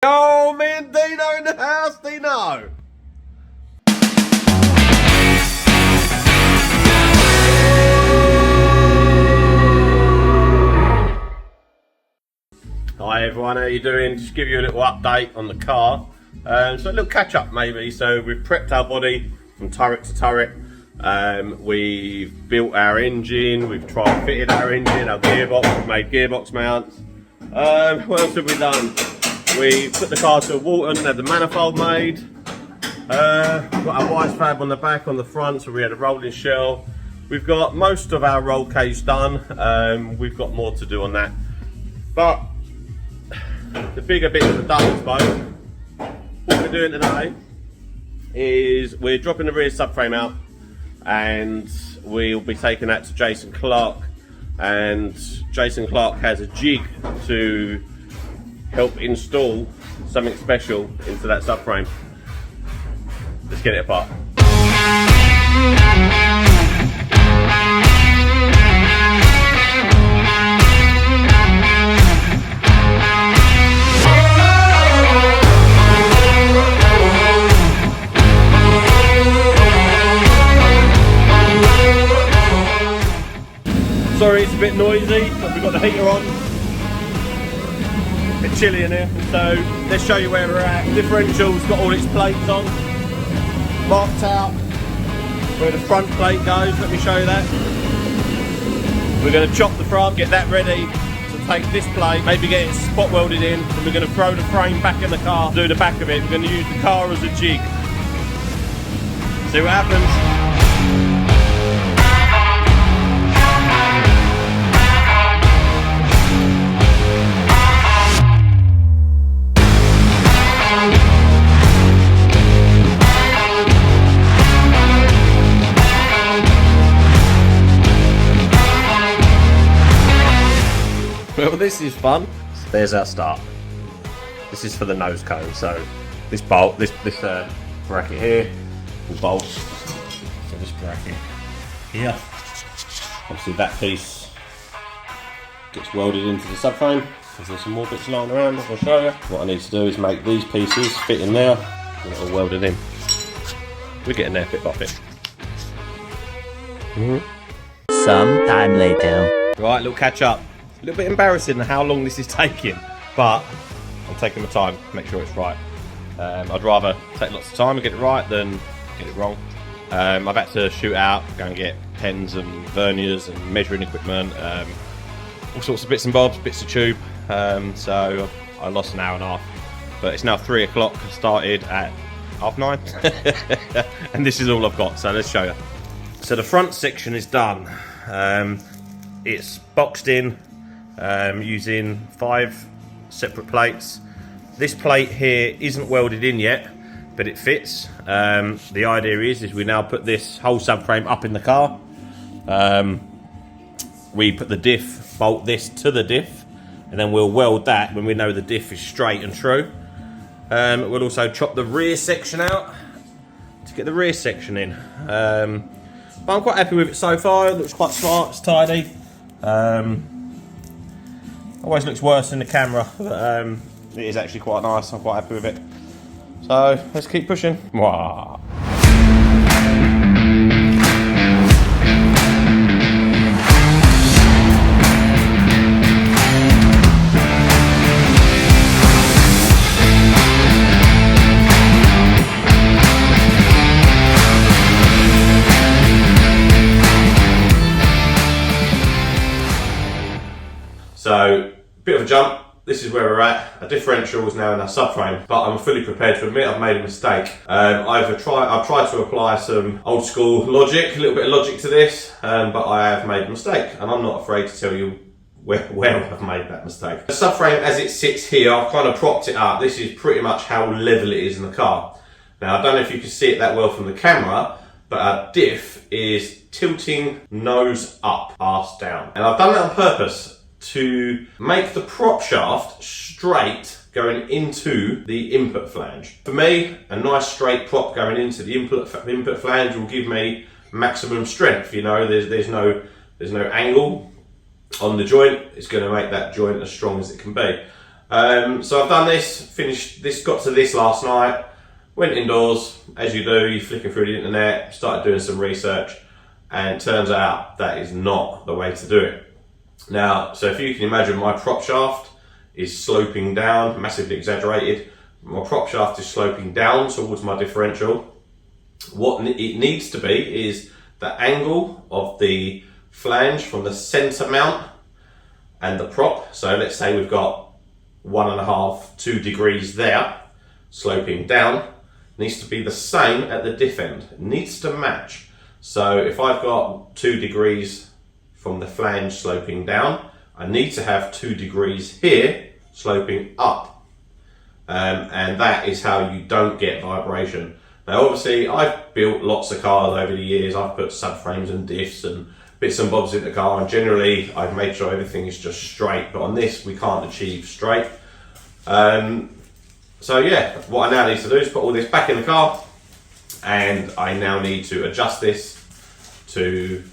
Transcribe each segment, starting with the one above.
Yo, me and Deano in the house, Deano! Hi everyone, how you doing? Just give you a little update on the car. So a little catch up maybe. So we've prepped our body from turret to turret. We've built our engine, we've tried fitted our engine, our gearbox, we've made gearbox mounts. What else have we done? We put the car to a Walton and had the manifold made. We've got our wise fab on the back, on the front, so we had a rolling shell. We've got most of our roll cage done. We've got more to do on that. But the bigger bits are done, I suppose. What we're doing today is we're dropping the rear subframe out and we'll be taking that to Jason Clark, and Jason Clark has a jig to help install something special into that subframe. Let's get it apart. Sorry, it's a bit noisy, but we've got the heater on. A bit chilly in here, so let's show you where we're at. Differential's got all its plates on, marked out where the front plate goes. Let me show you that. We're going to chop the front, get that ready to take this plate, maybe get it spot welded in, and we're going to throw the frame back in the car, do the back of it. We're going to use the car as a jig. See what happens. Well, this is fun. There's our start. This is for the nose cone. So this bolt, this bracket here, will bolt to this bracket here. Obviously that piece gets welded into the subframe. There's some more bits lying around, I'll show you. What I need to do is make these pieces fit in there, and it'll weld it in. We're getting there bit by bit. Some time later. Right, little catch up. A little bit embarrassing how long this is taking, but I'm taking my time to make sure it's right. I'd rather take lots of time and get it right than get it wrong. I've had to shoot out, go and get pens and verniers and measuring equipment, all sorts of bits and bobs, bits of tube. So I lost an hour and a half, but it's now 3 o'clock. I started at 9:30, and this is all I've got, so let's show you. So the front section is done. It's boxed in using 5 separate plates. This plate here isn't welded in yet, but it fits. The idea is we now put this whole subframe up in the car. We put the diff, bolt this to the diff, and then we'll weld that when we know the diff is straight and true. We'll also chop the rear section out to get the rear section in. But I'm quite happy with it so far. It looks quite smart, it's tidy. Always looks worse in the camera, but it is actually quite nice. I'm quite happy with it. So let's keep pushing. Wow. So, bit of a jump. This is where we're at. Our differential is now in our subframe, but I'm fully prepared to admit I've made a mistake. I've tried to apply some old school logic, a little bit of logic to this, but I have made a mistake, and I'm not afraid to tell you where I've made that mistake. The subframe as it sits here, I've kind of propped it up. This is pretty much how level it is in the car. Now, I don't know if you can see it that well from the camera, but our diff is tilting nose up, arse down. And I've done that on purpose to make the prop shaft straight going into the input flange. For me, a nice straight prop going into the input flange will give me maximum strength. You know, there's no angle on the joint. It's going to make that joint as strong as it can be. So I've done this, finished this, got to this last night, went indoors, as you do, you're flicking through the internet, started doing some research, and it turns out that is not the way to do it. Now, so if you can imagine, my prop shaft is sloping down, massively exaggerated. My prop shaft is sloping down towards my differential. What it needs to be is the angle of the flange from the center mount and the prop. So let's say we've got 1.5, 2 degrees there, sloping down, needs to be the same at the diff end. It needs to match. So if I've got 2 degrees from the flange sloping down, I need to have 2 degrees here sloping up. And that is how you don't get vibration. Now obviously I've built lots of cars over the years. I've put subframes and diffs and bits and bobs in the car, and generally I've made sure everything is just straight, but on this we can't achieve straight. So yeah, what I now need to do is put all this back in the car, and I now need to adjust this to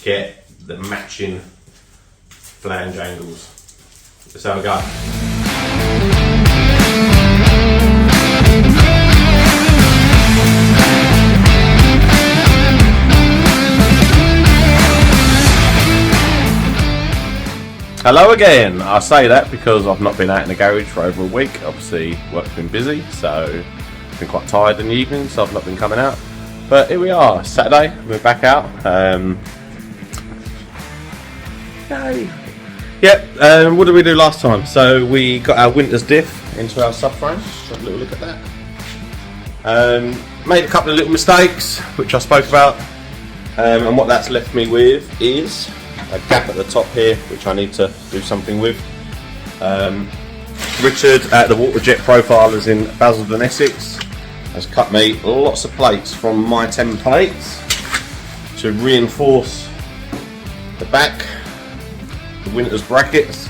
get the matching flange angles. Let's have a go. Hello again. I say that because I've not been out in the garage for over a week. Obviously work's been busy, so I've been quite tired in the evening, so I've not been coming out. But here we are, Saturday, we're back out. Yay. Yep, what did we do last time? So we got our winter's diff into our subframe. Just have a little look at that. Made a couple of little mistakes, which I spoke about. And what that's left me with is a gap at the top here, which I need to do something with. Richard at the Waterjet Profilers in Basildon, Essex, has cut me lots of plates from my 10 plates to reinforce the back, the winter's brackets.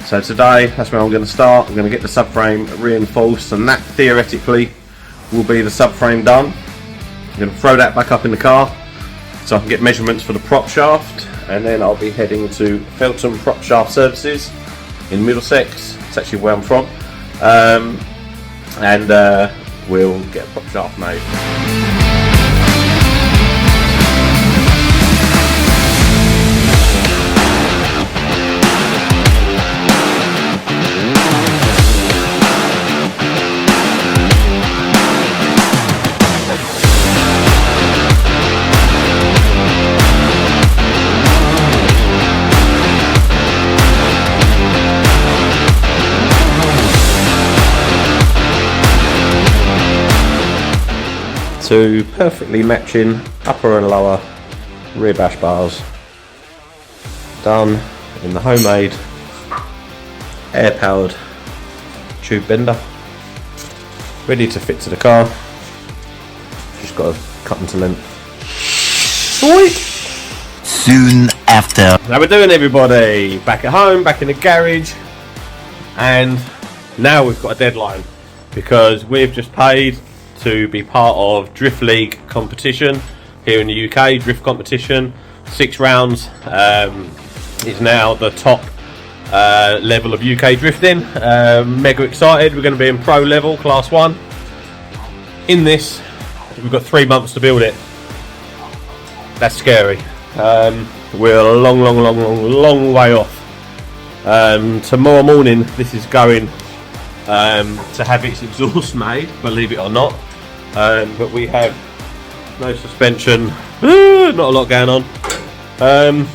So today, that's where I'm going to start. I'm going to get the subframe reinforced, and that theoretically will be the subframe done. I'm going to throw that back up in the car so I can get measurements for the prop shaft, and then I'll be heading to Feltham Prop Shaft Services in Middlesex. It's actually where I'm from, and we'll get a prop shaft made. To perfectly matching upper and lower rear bash bars, done in the homemade air powered tube bender, ready to fit to the car. Just got to cut them to length. Sweet. Soon after. How we doing, everybody? Back at home, back in the garage, and now we've got a deadline because we've just paid to be part of Drift League competition here in the UK. Drift competition, 6 rounds, is now the top level of UK drifting. Mega excited. We're going to be in pro level, class 1. In this, we've got 3 months to build it. That's scary. We're a long way off. Tomorrow morning, this is going to have its exhaust made, believe it or not. But we have no suspension, not a lot going on.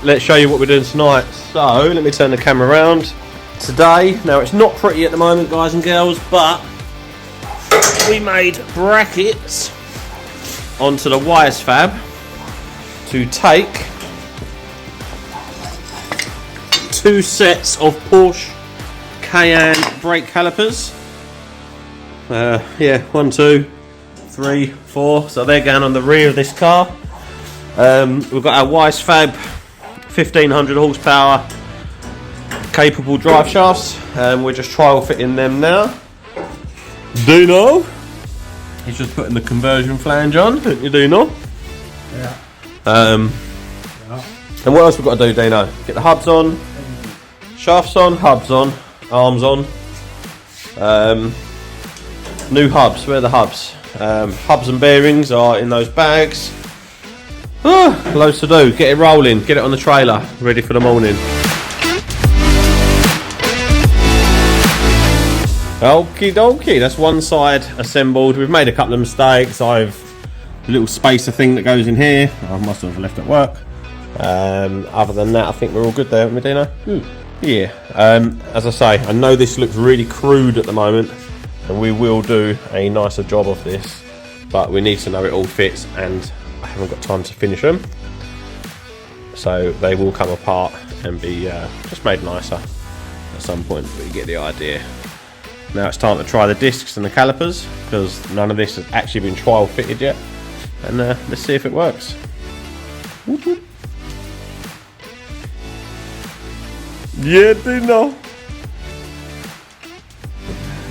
Let's show you what we're doing tonight. So let me turn the camera around. Today, now it's not pretty at the moment, guys and girls, but we made brackets onto the wires fab to take 2 sets of Porsche Cayenne brake calipers. 1, 2, 3, 4. So they're going on the rear of this car. We've got our Wise Fab 1500 horsepower capable drive shafts. We're just trial fitting them now. Deano, he's just putting the conversion flange on, don't you, Deano? Yeah. And what else we've got to do, Deano? Get the hubs on, shafts on, hubs on. arms on. New hubs, where are the hubs? Hubs and bearings are in those bags. Loads to do, get it rolling, get it on the trailer, ready for the morning. Okie dokie, that's one side assembled. We've made a couple of mistakes. A little spacer thing that goes in here, I must have left at work. Other than that, I think we're all good there, haven't we, Deano? Yeah. As I say, I know this looks really crude at the moment, and we will do a nicer job of this, but we need to know it all fits, and I haven't got time to finish them. So they will come apart and be just made nicer at some point, but you get the idea. Now it's time to try the discs and the calipers, because none of this has actually been trial fitted yet, and let's see if it works. Whoop, whoop. Yeah, Deano.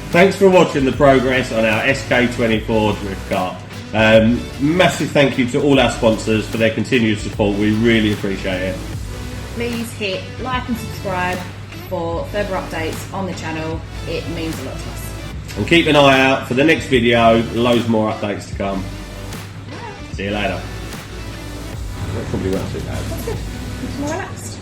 Thanks for watching the progress on our SK24 drift car. Massive thank you to all our sponsors for their continued support. We really appreciate it. Please hit like and subscribe for further updates on the channel. It means a lot to us. And keep an eye out for the next video. Loads more updates to come. See you later. That probably won't too bad. That's good. It's more relaxed.